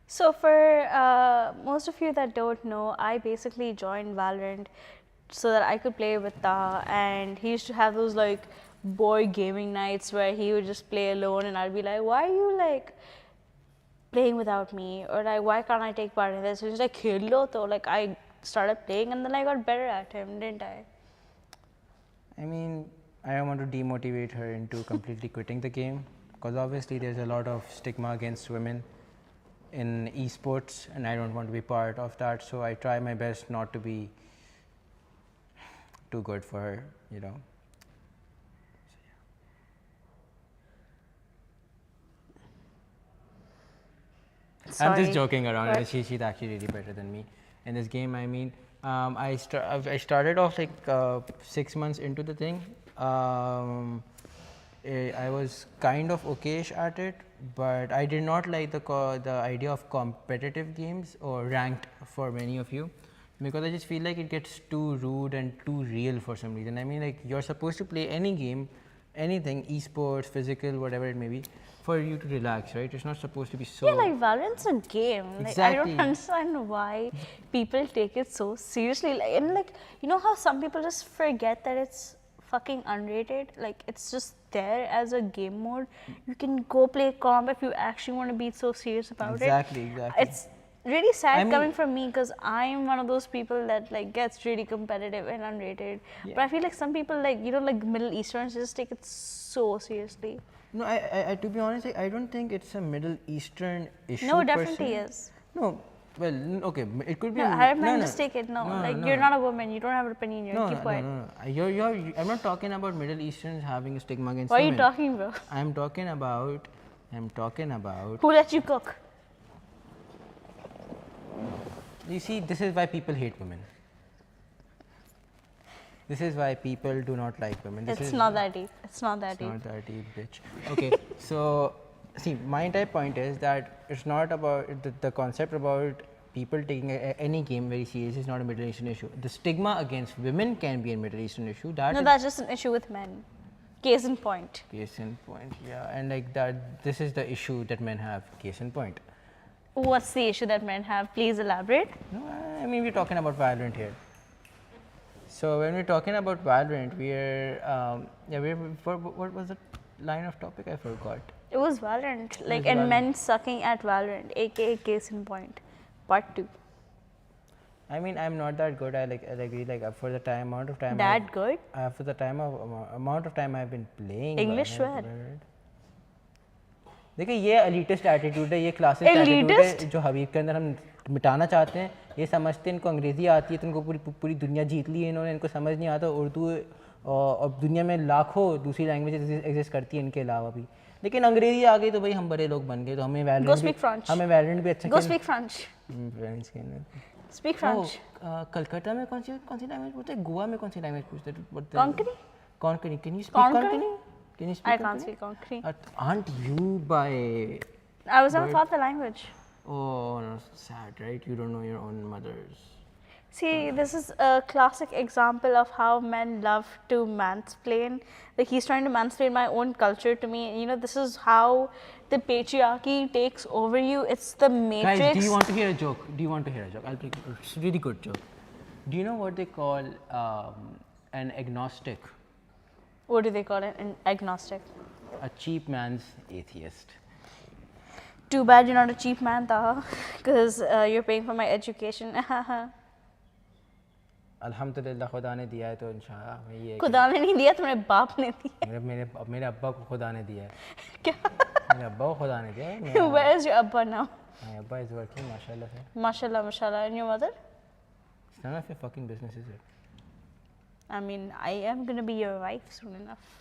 So for most of you that don't know, I basically joined Valorant so that I could play with Taha, and he used to have those like boy gaming nights where he would just play alone, and I'd be like, why are you like playing without me, or like why can't I take part in this? He was like, khelo to. Like I started playing, and then I got better at him, didn't I? I mean, I don't want to demotivate her into completely quitting the game, because obviously there's a lot of stigma against women in esports, and I don't want to be part of that. So I try my best not to be too good for her, you know. Sorry. I'm just joking around. What? She's actually really better than me in this game. I mean, I started off like 6 months into the thing. I was kind of okayish at it, but I did not like the idea of competitive games or ranked for many of you, because I just feel like it gets too rude and too real for some reason. I mean, like, you're supposed to play any game, anything, esports, physical, whatever it may be, for you to relax, right? It's not supposed to be so. Yeah, like Valorant's a game. Like Exactly. I don't understand why people take it so seriously. Like, and like, you know how some people just forget that it's fucking unrated. Like it's just there as a game mode. You can go play comp if you actually want to be so serious about Exactly, it. exactly. It's really sad I mean- coming from me, because I'm one of those people that like gets really competitive and unrated. Yeah. But I feel like some people, like, you know, like Middle Easterns just take it so seriously. No, I to be honest, I don't think it's a Middle Eastern issue. No, per definitely se. is. No, well, okay, it could be. No, I might mistake it. No, no, like no. you're not a woman. You don't have an opinion. You No, keep no, quiet. no, no. I'm not talking about Middle Easterns having a stigma against What are you women. talking about? I'm talking about. Who let you cook? You see, this is why people hate women. This is why people do not like women. This It's is not that deep. It's not that It's deep. not that deep, bitch. Okay, so see, my entire point is that it's not about the concept about people taking any game very serious is not a Middle Eastern issue. The stigma against women can be a Middle Eastern issue. That No, is that's just an issue with men. Case in point. case in point. Yeah, and like that, this is the issue that men have. Case in point. What's the issue that men have? Please elaborate. No, I mean, we're talking about Valorant here. So when we're talking about Valorant, we're what was the line of topic? I forgot. It was Valorant. Like, was and Valorant. men sucking at Valorant, aka case in point. Part 2. I mean, I'm not that good. I agree. Like for the amount of time. That good? For the amount of time I've been playing. English Valorant, swear. देखिए ये elitist attitude है, ये classist attitude है Elitist? जो हबीब के अंदर हम मिटाना चाहते हैं. ये समझते हैं इनको अंग्रेज़ी आती है तो इनको पूरी दुनिया जीत ली है इन्होंने, इनको समझ नहीं आता उर्दू, और दुनिया में लाखों दूसरी लैंग्वेजेस एग्जिस्ट करती हैं इनके अलावा भी, लेकिन अंग्रेज़ी आ गई तो भाई हम बड़े लोग बन गए, तो हमें Go speak French. वैलेंट भी अच्छा Go speak French. फ्रेंच खेलने. Speak French. कलकत्ता में कौन सी लैंग्वेज पूछते हैं, गोवा में कौन सी लैंग्वेज पूछते हैं? Konkani? Konkani. Can you speak Konkani? Konkani? Can you speak I can't Konkani? speak Konkani. Aren't you by... I was never taught the language. Oh, no, sad, right? You don't know your own mother's. See, this is a classic example of how men love to mansplain. Like, he's trying to mansplain my own culture to me. You know, this is how the patriarchy takes over you. It's the matrix. Guys, do you want to hear a joke? I'll take a really good joke. Do you know what they call an agnostic? What do they call it? An agnostic. A cheap man's atheist. Too bad you're not a cheap man, Taha, because you're paying for my education. अल्हम्दुलिल्लाह खुदा ने दिया है तो इंशाल्लाह हमें ये खुदा ने नहीं दिया, तुम्हारे बाप ने दिया. मेरे अब्बा को खुदा ने दिया है. क्या? मेरे अब्बा को खुदा ने दिया है. Where is your Abba now? My Abba is working, mashallah से. Mashallah, mashallah. And your mother? It's none of your fucking business, is it? I mean, I am gonna be your wife soon enough.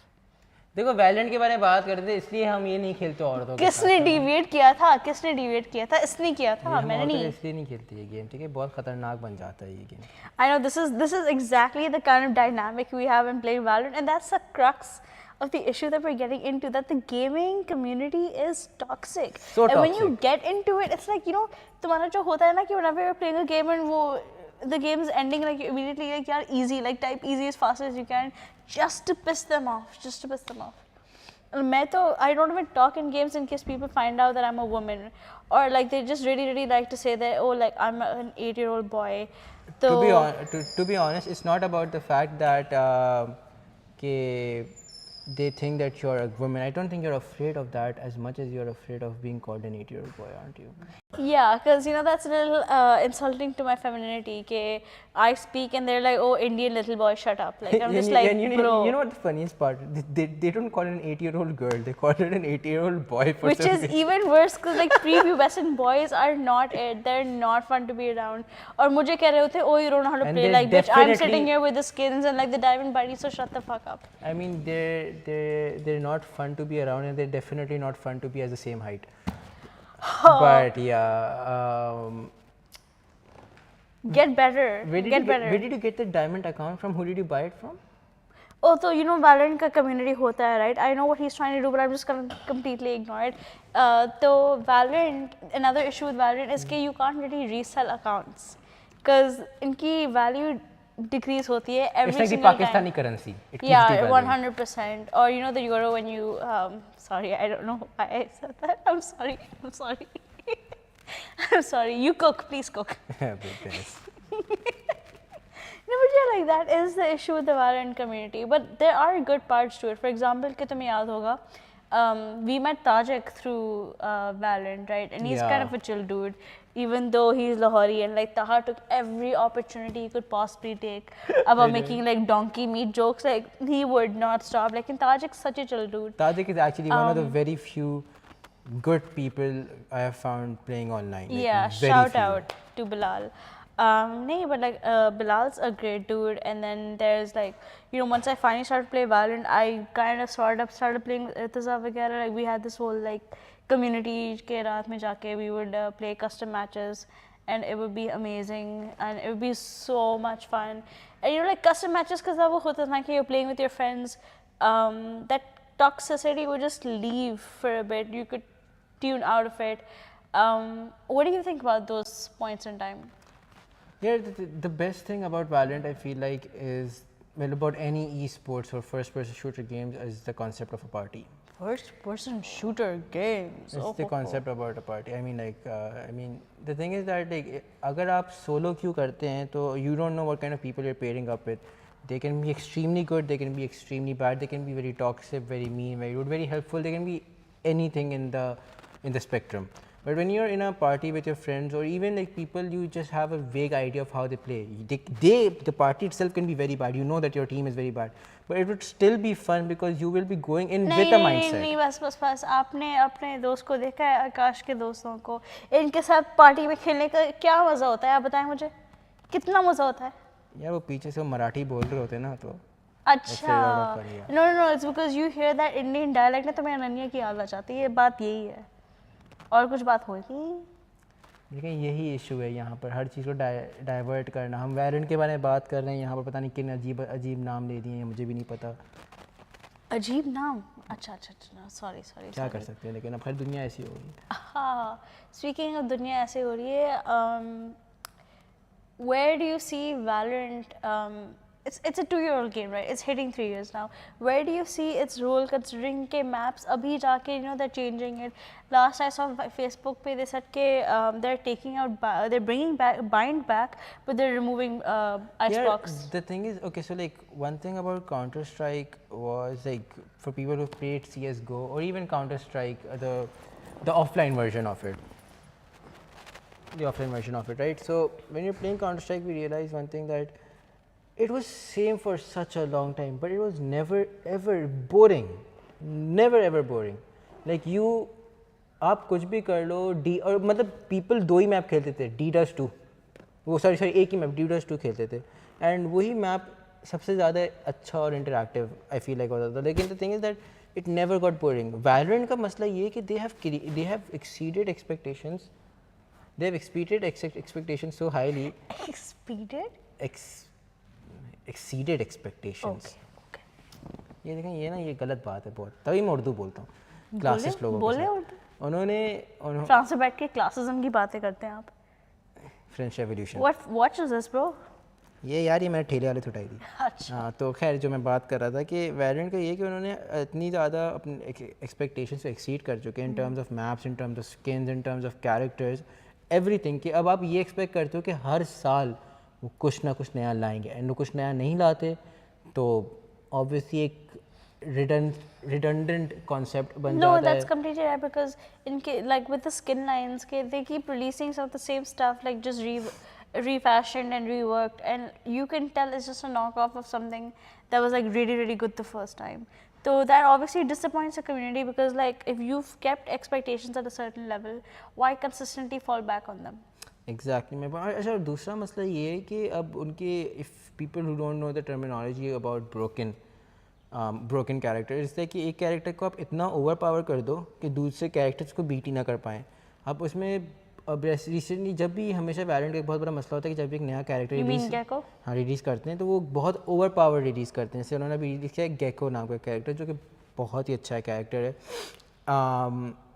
देखो valent के बारे में बात करते हैं, इसलिए हम ये नहीं खेलते औरतों के साथ. किसने डिविएट किया था? किसने डिविएट किया था? इसने किया था, हम मैंने औरतें नहीं. इसलिए नहीं खेलते ये गेम, ठीक है? बहुत खतरनाक बन जाता है ये game. I know this is exactly the kind of dynamic we have in playing Valorant, and that's the crux of the issue that we're getting into, that the gaming community is toxic. So and when you toxic. get into it, it's like, you know, तुम्हारा जो होता है ना कि whenever you're playing a game and the game is ending, like you immediately like yaar easy, like type easy as fast as you can, just to piss them off. मैं तो I don't even talk in games in case people find out that I'm a woman, or like they just really like to say that, oh, like I'm an 8-year-old boy. So To be honest, it's not about the fact that they think that you're a woman. I don't think you're afraid of that as much as you're afraid of being called an 8-year-old boy, aren't you? yeah, because you know that's a little insulting to my femininity. Ke I speak and they're like, "Oh, Indian little boy, shut up!" Like I'm just like, bro. You know what the funniest part? They don't call it an 8-year-old girl. They call it an 8-year-old boy. For Which some is reason. even worse because like prepubescent boys are not it. They're not fun to be around. और मुझे कह रहे होते, "Oh, you don't know how to And play." they Like, bitch, I'm definitely- sitting here with the skins and like the diamond body, so shut the fuck up. I mean, they're not fun to be around, and they're definitely not fun to be as the same height. But yeah. Get better. Where did you get the diamond account from? Who did you buy it from? Oh, so you know Valorant का community होता है, right? I know what he's trying to do, but I'm just gonna completely ignore it. So Valorant, another issue with Valorant is that you can't really resell accounts, because इनकी value decrease होती है every It's like the single Pakistani time. currency. It keeps Yeah, devaluing. 100%. Or you know the euro when you sorry, I don't know why I said that. I'm sorry. I'm sorry. I'm sorry. You cook, please cook. Big Dennis. No, but yeah, like that is the issue with the Valorant community. But there are good parts to it. For example, कि तुम्हें याद होगा, we met Tajik through Valorant, right? And he's kind Yeah. of a chill dude, even though he's Lahori. And like Taha took every opportunity he could possibly take about making like donkey meat jokes. Like he would not stop. Like, and Tajik's such a chill dude. Tajik is actually one of the very few good people I have found playing online. Like, Yeah, very shout few. out to Bilal. No, but like Bilal's a great dude, and then there's like, you know, once I finally started playing Valorant, I kind of started playing with Irtaza वगैरह. Like we had this whole like community के रात में जाके we would play custom matches, and it would be amazing, and it would be so much fun. And you know, like custom matches, because वो होता था कि you're playing with your friends, that toxicity would just leave for a bit. You could tune out of it. What do you think about those points in time? Yeah, the best thing about Valorant, I feel like, is, well, about any esports or first-person shooter games, is the concept of a party. First-person shooter games. It's the concept about a party. I mean, like, the thing is that, like, अगर आप solo queue करते हैं, तो you don't know what kind of people you're pairing up with. They can be extremely good, they can be extremely bad, they can be very toxic, very mean, very rude, very helpful. They can be anything in the spectrum. But when you're in a party with your friends, or even like people you just have a vague idea of how they play, the party itself can be very bad. You know that your team is very bad, but it would still be fun because you will be going in with a mindset. नहीं, बस आपने अपने दोस्त को देखा है, आकाश के दोस्तों को, इनके साथ पार्टी में खेलने का क्या मजा होता है? आप बताएं मुझे, कितना मजा होता है? यार वो पीछे से मराठी बोल रहे होते ना, तो अच्छा, no, it's because you hear that Indian dialect ना, तो मैं अनन्या की याद आ जाती है. ये बात यही है, और कुछ बात होगी? लेकिन यही इशू है यहाँ पर, हर चीज़ को डाइवर्ट करना. हम वैलेंट के बारे में बात कर रहे हैं, यहाँ पर पता नहीं किन अजीब नाम ले दिए हैं, मुझे भी नहीं पता. अजीब नाम? अच्छा, सॉरी. क्या कर सकते हैं, लेकिन अब हर दुनिया ऐसी हो रही है. हाँ, स्पीकिंग ऑफ दुनिया ऐसे हो रही है, where do you see Valorant? It's a 2-year-old game, right? It's hitting 3 years now. Where do you see its role, considering के maps अभी जाके, you know, they're changing it. Last I saw Facebook पे they said के they're taking out, they're bringing back bind back, but they're removing icebox. The thing is, okay, so like one thing about Counter Strike was like, for people who played CS:GO or even Counter Strike, the offline version of it. The offline version of it, right? So when you're playing Counter Strike, we realized one thing, that it was same for such a long time, but it was never ever boring. Never ever boring. Like आप कुछ भी कर लो, और मतलब people 2 ही map खेलते थे, D-2, वो sorry एक ही मैप D-2 खेलते थे, एंड वही मैप सबसे ज़्यादा अच्छा और इंटरैक्टिव आई फील लाइक होता था. लेकिन the thing is that it never got boring. Valorant का मसला ये है कि they have exceeded expectations. They have exceeded expectations so highly. Exceeded expectations. Okay. ये देखें, ये ना, ये गलत बात है बहुत, तभी मैं उर्दू बोलता हूँ क्लासेस लोगों बोले के उर्दू. साथ. उन्होंने फ्रांस में बैठ के क्लासिज्म की बातें करते हैं आप. French revolution. What watch is this, bro? ये यार ये मैंने ठेले वाले उठाई थी। अच्छा। हाँ तो खैर जो मैं बात कर रहा था कि वैलेंट का ये है कि उन्होंने इतनी ज़्यादा अपने एक्सपेक्टेशंस को एक्सीड कर चुके हैं in terms of maps, in terms of skins, in terms of characters, everything, कि अब आप ये एक्सपेक्ट करते हो कि हर साल वो कुछ ना कुछ नया लाएंगे, एंड वो कुछ नया नहीं लाते तो ऑब्वियसली एक redundant concept बन No, जाता that's है। completely right because like with the skin lines, they keep releasing some of the same stuff like just refashioned and reworked, and you can tell it's just a knockoff of something that was like really good the first time. So that obviously disappoints the community because like if you've kept expectations at a certain level, why consistently fall back on them? Exactly मैं अच्छा दूसरा मसला ये है कि अब उनके if people who don't know the terminology about broken character, इसलिए कि एक कैरेक्टर को आप इतना ओवर पावर कर दो कि दूसरे कैरेक्टर्स को बीट ही ना कर पाएँ। आप उसमें अब रिसेंटली जब भी हमेशा वैलेंट का एक बहुत बड़ा मसला होता है कि जब भी एक नया कैरेक्टर रिलीज़ करते हैं तो वो बहुत ओवर पावर रिलीज़ करते हैं। जैसे उन्होंने अभी रिलीज़ किया गेको नाम का कैरेक्टर जो कि बहुत ही अच्छा कैरेक्टर है,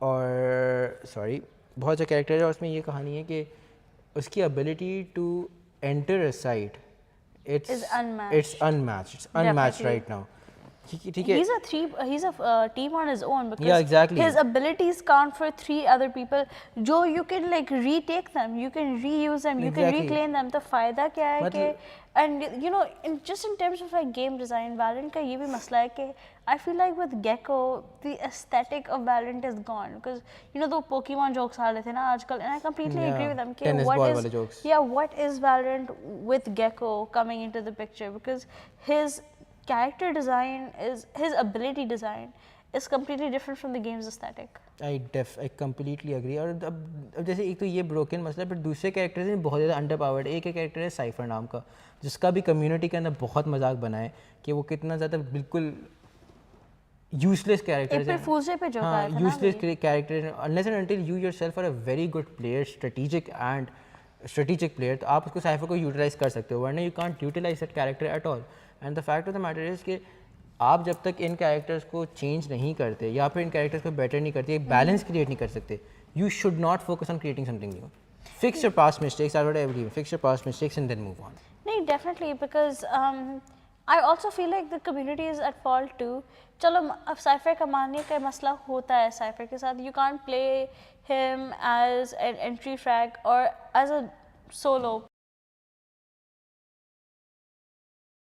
और सॉरी बहुत अच्छा कैरेक्टर है, और उसमें ये कहानी है कि उसकी ability to enter a site it's unmatched right now. ठीक है, he's a team on his own because yeah exactly his abilities count for 3 other people. जो you can like retake them, you can reuse them, you can reclaim them. तो फायदा क्या है कि and you know just in terms of like game design, Valorant का ये भी मसला है कि I feel like with Gecko the aesthetic of Valorant is gone because you know the Pokemon jokes आ रहे थे ना आजकल, and I completely agree with them कि what is Valorant with Gecko coming into the picture because his character design is his ability design is completely different from the game's aesthetic. I completely agree। और अब जैसे एक तो ये broken मसला है, पर दूसरे कैरेक्टर्स हैं बहुत ज़्यादा अंडर पावर्ड। एक कैरेक्टर है साइफर नाम का जिसका भी कम्युनिटी के अंदर बहुत मजाक बना है कि वो कितना ज़्यादा बिल्कुल यूजलेस कैरेक्टर है। हाँ यूजलेस कैरेक्टर है unless and until you yourself are a very good player, strategic player, तो आप उसको साइफर को यूटिलाइज कर सकते हो, वरना you can't utilise that character at all. And the fact of the matter is कि आप जब तक इन कैरेक्टर्स को चेंज नहीं करते या फिर इन कैरेक्टर्स को बेटर नहीं करते, एक बैलेंस क्रिएट नहीं कर सकते, you should not focus on creating something new. Fix your past mistakes, I would agree, fix your past mistakes and then move on. नहीं, definitely because I also feel like the community is at fault too. चलो अब cipher का मानने का मसला होता है cipher के साथ, you can't play him as an entry frag or as a solo